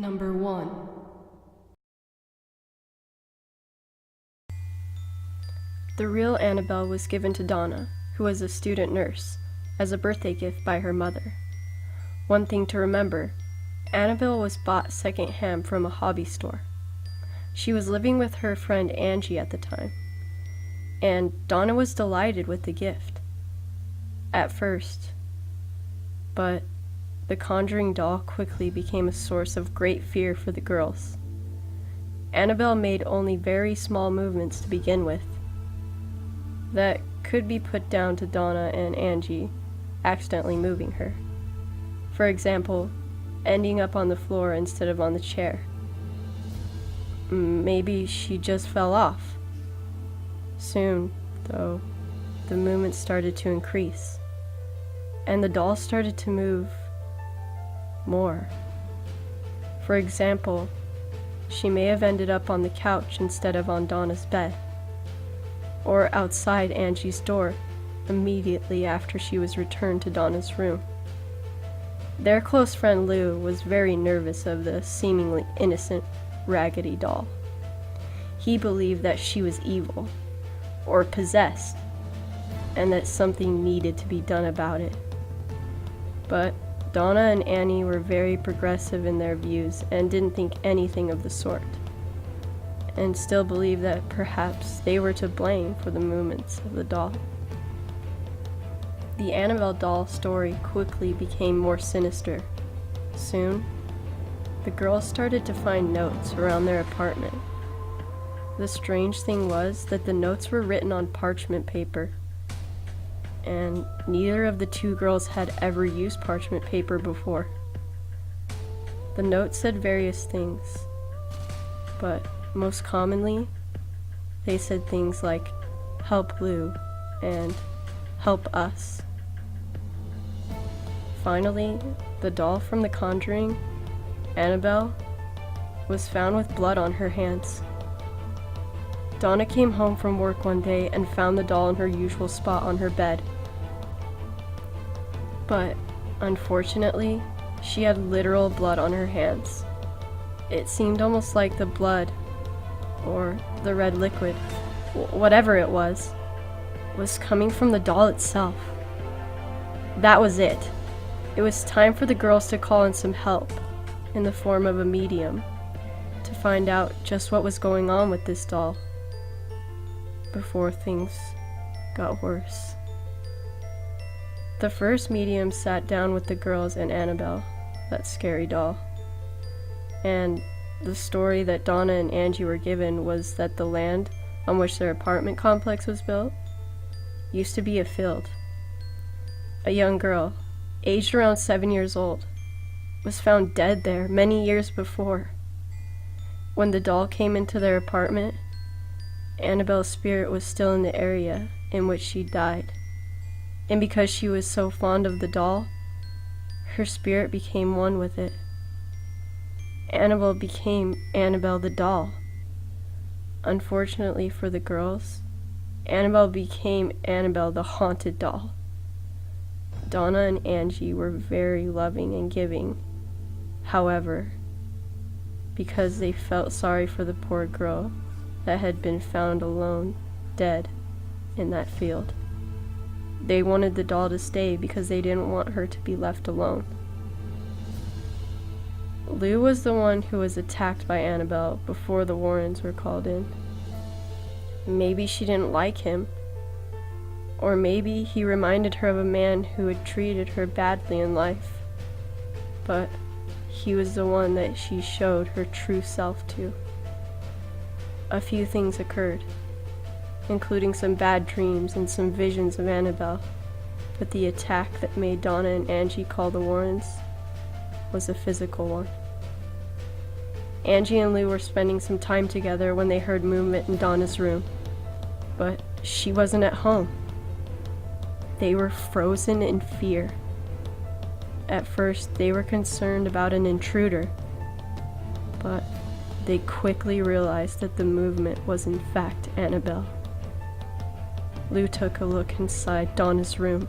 Number 1. The real Annabelle was given to Donna, who was a student nurse, as a birthday gift by her mother. One thing to remember, Annabelle was bought secondhand from a hobby store. She was living with her friend Angie at the time, and Donna was delighted with the gift. At first, but the conjuring doll quickly became a source of great fear for the girls. Annabelle made only very small movements to begin with. That could be put down to Donna and Angie accidentally moving her. For example, ending up on the floor instead of on the chair. Maybe she just fell off. Soon, though, the movement started to increase, and the doll started to move more. For example, she may have ended up on the couch instead of on Donna's bed, or outside Angie's door immediately after she was returned to Donna's room. Their close friend Lou was very nervous of the seemingly innocent Raggedy doll. He believed that she was evil, or possessed, and that something needed to be done about it. But Donna and Annie were very progressive in their views and didn't think anything of the sort, and still believed that perhaps they were to blame for the movements of the doll. The Annabelle doll story quickly became more sinister. Soon, the girls started to find notes around their apartment. The strange thing was that the notes were written on parchment paper, and neither of the two girls had ever used parchment paper before. The notes said various things, but most commonly, they said things like, "Help Lou," and "Help us." Finally, the doll from The Conjuring, Annabelle, was found with blood on her hands. Donna came home from work one day and found the doll in her usual spot on her bed. But, unfortunately, she had literal blood on her hands. It seemed almost like the blood, or the red liquid, whatever it was coming from the doll itself. That was it. It was time for the girls to call in some help, in the form of a medium, to find out just what was going on with this doll, before things got worse. The first medium sat down with the girls and Annabelle, that scary doll, and the story that Donna and Angie were given was that the land on which their apartment complex was built used to be a field. A young girl, aged around 7 years old, was found dead there many years before. When the doll came into their apartment, Annabelle's spirit was still in the area in which she died, and because she was so fond of the doll, her spirit became one with it. Annabelle became Annabelle the doll. Unfortunately for the girls, Annabelle became Annabelle the haunted doll. Donna and Angie were very loving and giving. However, because they felt sorry for the poor girl that had been found alone, dead, in that field, they wanted the doll to stay because they didn't want her to be left alone. Lou was the one who was attacked by Annabelle before the Warrens were called in. Maybe she didn't like him, or maybe he reminded her of a man who had treated her badly in life, but he was the one that she showed her true self to. A few things occurred, including some bad dreams and some visions of Annabelle, but the attack that made Donna and Angie call the Warrens was a physical one. Angie and Lou were spending some time together when they heard movement in Donna's room, but she wasn't at home. They were frozen in fear. At first, they were concerned about an intruder, but they quickly realized that the movement was in fact Annabelle. Lou took a look inside Donna's room,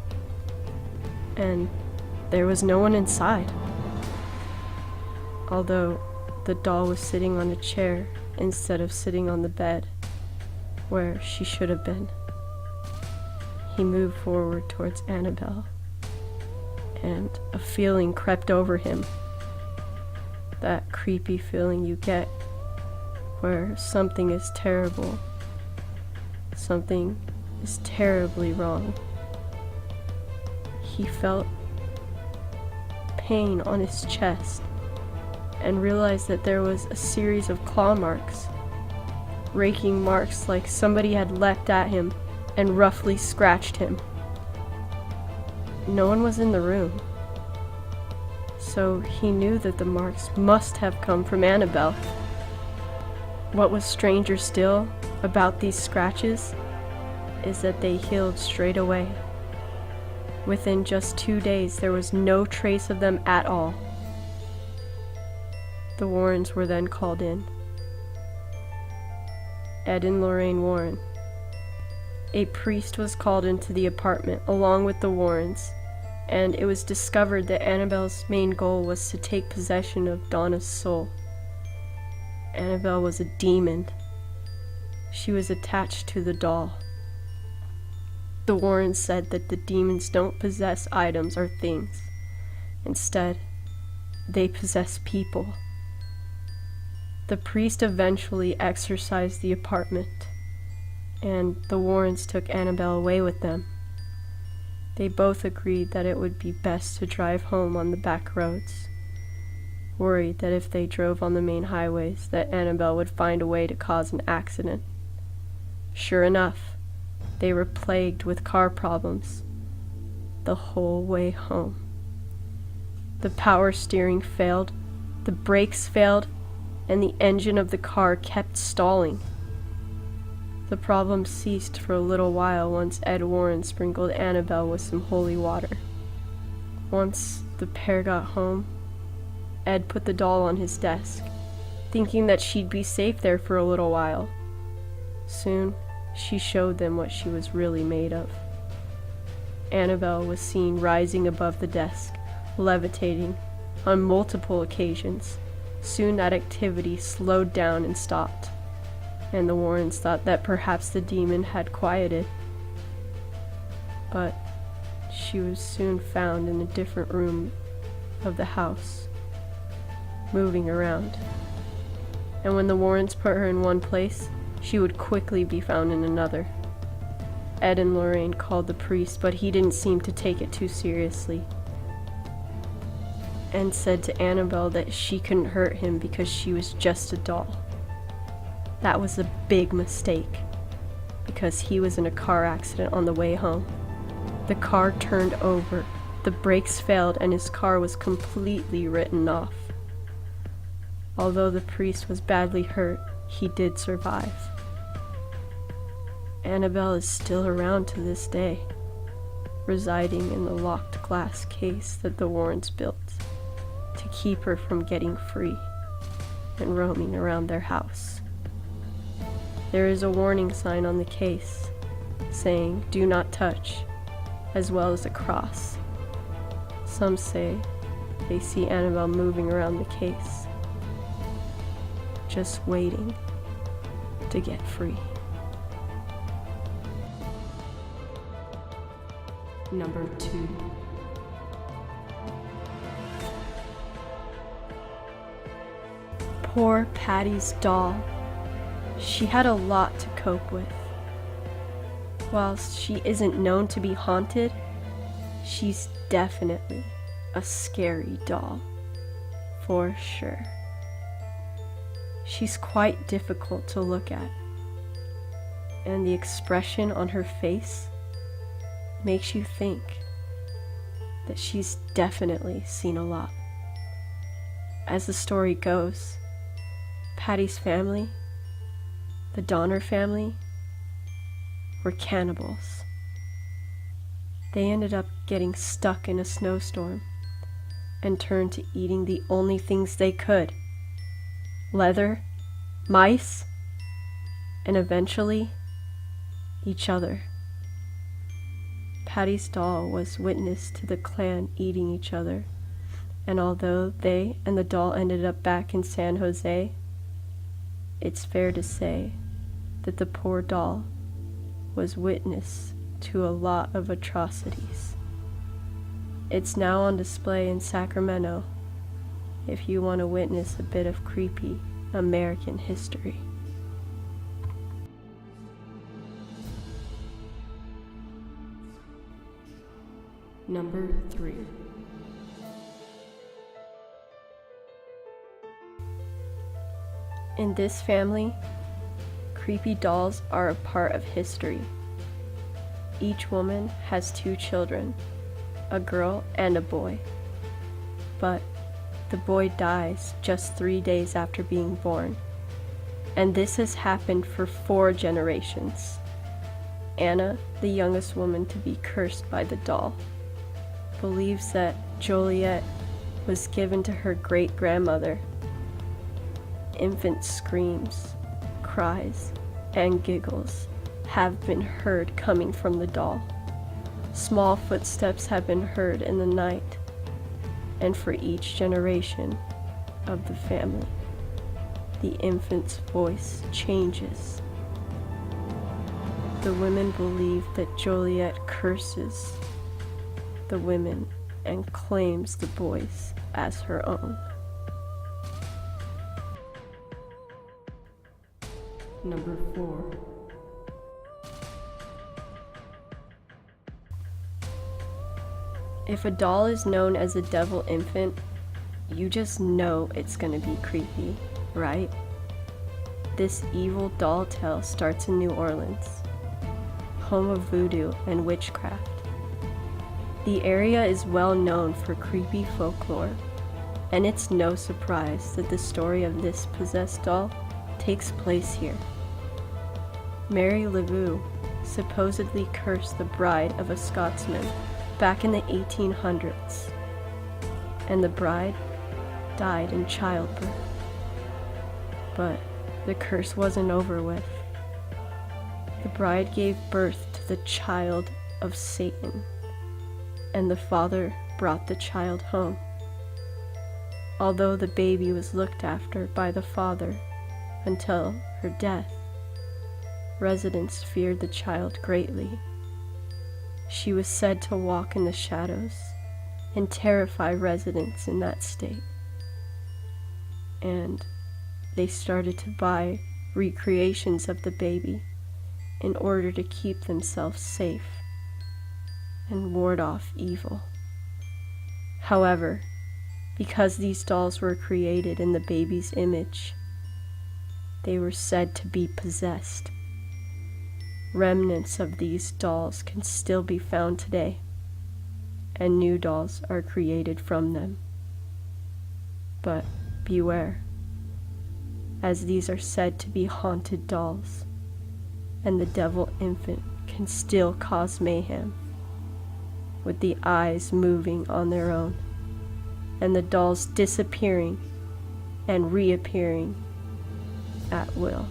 and there was no one inside. Although the doll was sitting on a chair instead of sitting on the bed, where she should have been. He moved forward towards Annabelle, and a feeling crept over him. That creepy feeling you get where something is terrible, something is terribly wrong. He felt pain on his chest and realized that there was a series of claw marks, raking marks like somebody had leapt at him and roughly scratched him. No one was in the room, so he knew that the marks must have come from Annabelle. What was stranger still about these scratches is that they healed straight away. Within just 2 days, there was no trace of them at all. The Warrens were then called in. Ed and Lorraine Warren. A priest was called into the apartment along with the Warrens, and it was discovered that Annabelle's main goal was to take possession of Donna's soul. Annabelle was a demon. She was attached to the doll. The Warrens said that the demons don't possess items or things. Instead, they possess people. The priest eventually exorcised the apartment, and the Warrens took Annabelle away with them. They both agreed that it would be best to drive home on the back roads, worried that if they drove on the main highways that Annabelle would find a way to cause an accident. Sure enough, they were plagued with car problems the whole way home. The power steering failed, the brakes failed, and the engine of the car kept stalling. The problem ceased for a little while once Ed Warren sprinkled Annabelle with some holy water. Once the pair got home, Ed put the doll on his desk, thinking that she'd be safe there for a little while. Soon, she showed them what she was really made of. Annabelle was seen rising above the desk, levitating, on multiple occasions. Soon that activity slowed down and stopped, and the Warrens thought that perhaps the demon had quieted. But she was soon found in a different room of the house, moving around. And when the Warrens put her in one place, she would quickly be found in another. Ed and Lorraine called the priest, but he didn't seem to take it too seriously, and said to Annabelle that she couldn't hurt him because she was just a doll. That was a big mistake, because he was in a car accident on the way home. The car turned over, the brakes failed, and his car was completely written off. Although the priest was badly hurt, he did survive. Annabelle is still around to this day, residing in the locked glass case that the Warrens built to keep her from getting free and roaming around their house. There is a warning sign on the case saying, "Do not touch," as well as a cross. Some say they see Annabelle moving around the case, just waiting to get free. Number 2. Poor Patty's doll. She had a lot to cope with. Whilst she isn't known to be haunted, she's definitely a scary doll, for sure. She's quite difficult to look at, and the expression on her face makes you think that she's definitely seen a lot. As the story goes, Patty's family, the Donner family, were cannibals. They ended up getting stuck in a snowstorm and turned to eating the only things they could: leather, mice, and eventually each other. Patty's doll was witness to the clan eating each other And although they and the doll ended up back in San Jose, it's fair to say that the poor doll was witness to a lot of atrocities. It's now on display in Sacramento if you want to witness a bit of creepy American history. Number 3. In this family, creepy dolls are a part of history. Each woman has 2 children, a girl and a boy. But the boy dies just 3 days after being born. And this has happened for 4 generations. Anna, the youngest woman to be cursed by the doll, believes that Joliet was given to her great-grandmother. Infant screams, cries, and giggles have been heard coming from the doll. Small footsteps have been heard in the night, and for each generation of the family, the infant's voice changes. The women believe that Joliet curses the women and claims the boys as her own. Number 4. If a doll is known as a devil infant, you just know it's gonna be creepy, right? This evil doll tale starts in New Orleans, home of voodoo and witchcraft. The area is well known for creepy folklore, and it's no surprise that the story of this possessed doll takes place here. Mary LeVoux supposedly cursed the bride of a Scotsman back in the 1800s, and the bride died in childbirth. But the curse wasn't over with. The bride gave birth to the child of Satan, and the father brought the child home. Although the baby was looked after by the father until her death, residents feared the child greatly. She was said to walk in the shadows and terrify residents in that state. And they started to buy recreations of the baby in order to keep themselves safe and ward off evil. However, because these dolls were created in the baby's image, they were said to be possessed. Remnants of these dolls can still be found today, and new dolls are created from them. But beware, as these are said to be haunted dolls, and the devil infant can still cause mayhem, with the eyes moving on their own, and the dolls disappearing and reappearing at will.